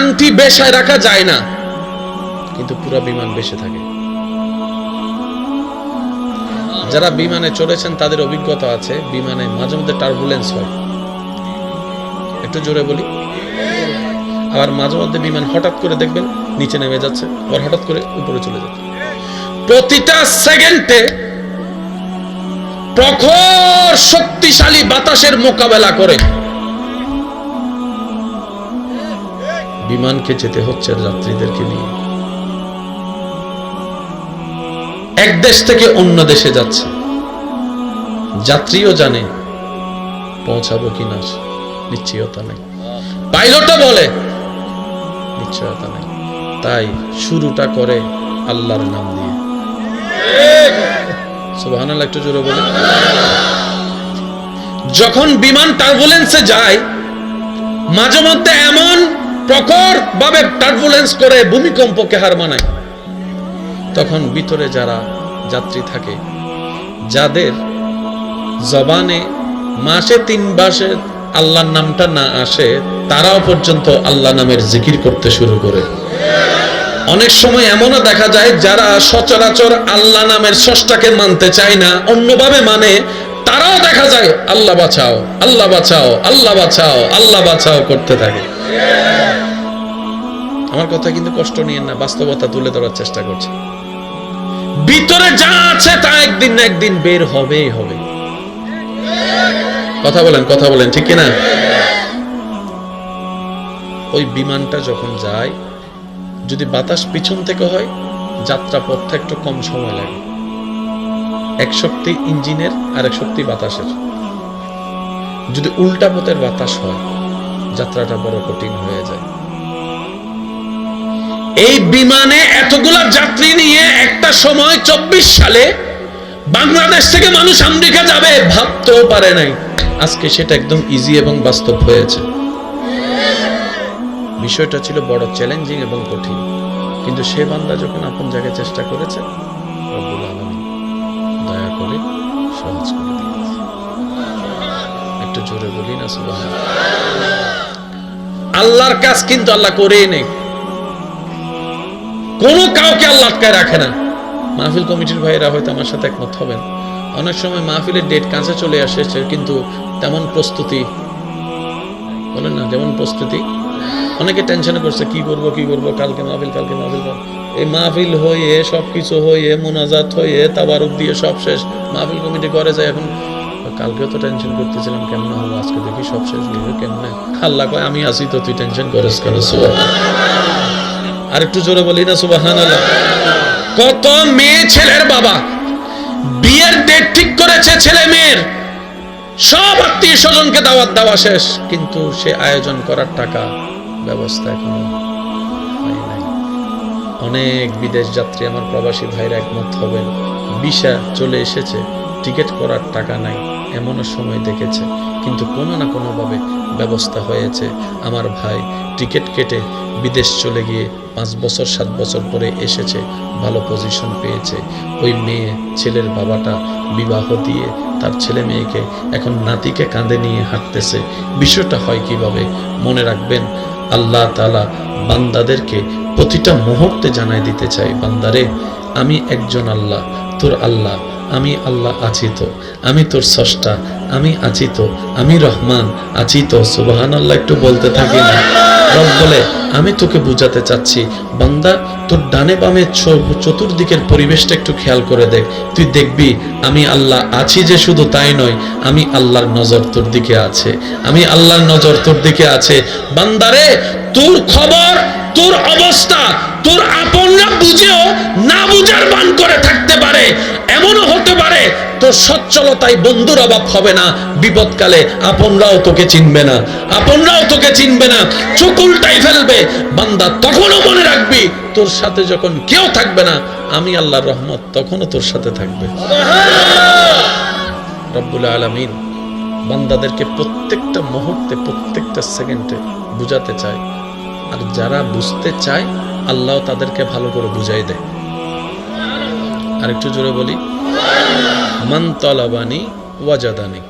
আংটি বেশায় রাখা যায় না, কিন্তু পুরো বিমান বেশে থাকে। যারা বিমানে চড়েছেন তাদের অভিজ্ঞতা আছে, বিমানে মাঝে মধ্যে টার্বুলেন্স হয়, একটু জোরে বলি। আবার মাঝে মধ্যে বিমান হঠাৎ করে দেখবেন নিচে নেমে যাচ্ছে, আবার হঠাৎ করে উপরে চলে যাচ্ছে। প্রতিটা সেকেন্ডে প্রখর শক্তিশালী বাতাসের মোকাবেলা করে বিমানকে যেতে হচ্ছে যাত্রীদেরকে নিয়ে। এক দেশ থেকে অন্য দেশে যাচ্ছে, যাত্রীও জানে পৌঁছাবো কিনা নিশ্চয়তা নেই, পাইলটও বলে নিশ্চয়তা নেই। তাই শুরুটা করে আল্লাহর নাম দিয়ে। সুবহানাল্লাহ, একটু জোরে বলে। যখন বিমান টার্বুলেন্সে যায়, মাঝে মধ্যে এমন প্রখর ভাবে টার্বুলেন্স করে ভূমিকম্পকে হার মানায়, তখন ভিতরে যারা যাত্রী থাকে, যাদের জবানে মাসে 3 মাসে আল্লাহর নামটা না আসে, তারাও পর্যন্ত আল্লাহ নামের জিকির করতে শুরু করে। অনেক সময় এমনও দেখা যায় যারা সচরাচর আল্লাহ নামের স্রষ্টাকে মানতে চায় না, অন্যভাবে মানে, তারাও দেখা যায় আল্লাহ বাঁচাও, আল্লাহ বাঁচাও, আল্লাহ বাঁচাও, আল্লাহ বাঁচাও করতে থাকে। আমার কথা কিন্তু কষ্ট নিয়েন না, বাস্তবতা তুলে ধরার চেষ্টা করছে। ভিতরে যা আছে তা একদিন না একদিন বের হবেই হবে। কথা বলেন, ঠিক কিনা? ওই বিমানটা যখন যায়, যদি বাতাস পিছন থেকে হয়, যাত্রা পথটা একটু কম সময় লাগে। এক শক্তি ইঞ্জিনের আর এক শক্তি বাতাসের। যদি উল্টা পথের বাতাস হয়, যাত্রাটা বড় কঠিন হয়ে যায়। এই বিমানে এতগুলা যাত্রী নিয়ে একটা সময় 24 সালে বাংলাদেশ থেকে মানুষ আমেরিকা যাবে ভাবতেও পারে নাই। আজকে সেটা একদম ইজি এবং বাস্তব হয়েছে। বিষয়টা ছিল বড় চ্যালেঞ্জিং এবং কঠিন, কিন্তু সে বান্দা যখন আপন জায়গায় চেষ্টা করেছে, রব্বুল আলামিন দয়া করে সহজ করে দিয়েছে। একটু জোরে বলি না সুবহানাল্লাহ। আল্লাহর কাজ কিন্তু আল্লাহ করেই নেই, কোনো কাউকে আল্লাহ আটকায় রাখে না। মাহফিল কমিটির ভাইয়েরা হয়তো আমার সাথে একমত হবেন, অনেক সময় মাহফিলের ডেট কাছে চলে আসে, কিন্তু তেমন প্রস্তুতি, বলেন না, যেমন প্রস্তুতি, অনেকে টেনশনে করছে কি করব, কালকে মাহফিল। এই মাহফিল হয়ে সবকিছু হয়ে মোনাজাত হয়ে তাবারুক দিয়ে সব শেষ, মাহফিল কমিটি করে যায়। এখন কালকেও তো টেনশন করতেছিলাম কেমনে হবো, আজকে দেখি সব শেষ হয়ে কেমনে। আল্লাহ কয় আমি আছি তো, তুই টেনশন করিস কেন? আর একটু জোরে বলি না সুবহানাল্লাহ। কত মেয়ে ছেলের বাবা বিয়ের ডেট ঠিক করেছে, ছেলে মেয়ের সব আত্মীয় স্বজনকে দাওয়াত দেওয়া শেষ, কিন্তু সে আয়োজন করার টাকা ব্যবস্থা এখনো হয় নাই। অনেক বিদেশ যাত্রী আমার প্রবাসী ভাইরা একমত হবেন, ভিসা চলে এসেছে, টিকিট করার টাকা নাই, এমনও সময় দেখেছে, কিন্তু কোনো না কোনোভাবে ব্যবস্থা হয়েছে। আমার ভাই টিকিট কেটে বিদেশ চলে গিয়ে 5 বছর 7 বছর পরে এসেছে, ভালো পজিশন পেয়েছে। ওই মেয়ে ছেলের বাবাটা বিবাহ দিয়ে তার ছেলে মেয়েকে এখন নাতিকে কাঁধে নিয়ে হাঁটতেছে। বিষয়টা হয় কিভাবে? মনে রাখবেন, আল্লাহ তাআলা বান্দাদেরকে প্রতিটা মুহূর্তে জানাই দিতে চাই, বান্দারে আমি একজন আল্লাহ, তোর আল্লাহ, আমি আল্লাহ আছি তো, আমি তোর স্রষ্টা, আমি আছি তো, আমি রহমান আছি তো। সুবহানাল্লাহ, একটু বলতে থাকি না? রব বলে আমি তোকে বুঝাতে চাচ্ছি, বান্দা তোর ডানে বামে চতুর্দিকের পরিবেশটা একটু খেয়াল করে দেখ, তুই দেখবি আমি আল্লাহ আছি যে শুধু তাই নয়, আমি আল্লাহর নজর তোর দিকে আছে, আমি আল্লাহর নজর তোর দিকে আছে। বান্দারে তোর খবর, তোর অবস্থা তোর আপনরা বুঝেও না বুঝার বান করে থাকতে পারে, এমনও হতে পারে তোর সচ্ছলতায় বন্ধুর অভাব হবে না, বিপদকালে আপনরাও তোকে চিনবে না, চোখ উল্টাই ফেলবে। বান্দা তখনও মনে রাখবি, তোর সাথে যখন কেউ থাকবে না, আমি আল্লাহর রহমত তখনও তোর সাথে থাকবে। রব্বুল আলামিন বান্দাদেরকে প্রত্যেকটা মুহূর্তে প্রত্যেকটা সেকেন্ডে বুঝাতে চায়, আর যারা বুঝতে চায় আল্লাহ তাদেরকে ভালো করে বুঝাই দেয়। আর একটু জোরে বলি, মান তালাবানি ওয়াজাদানি।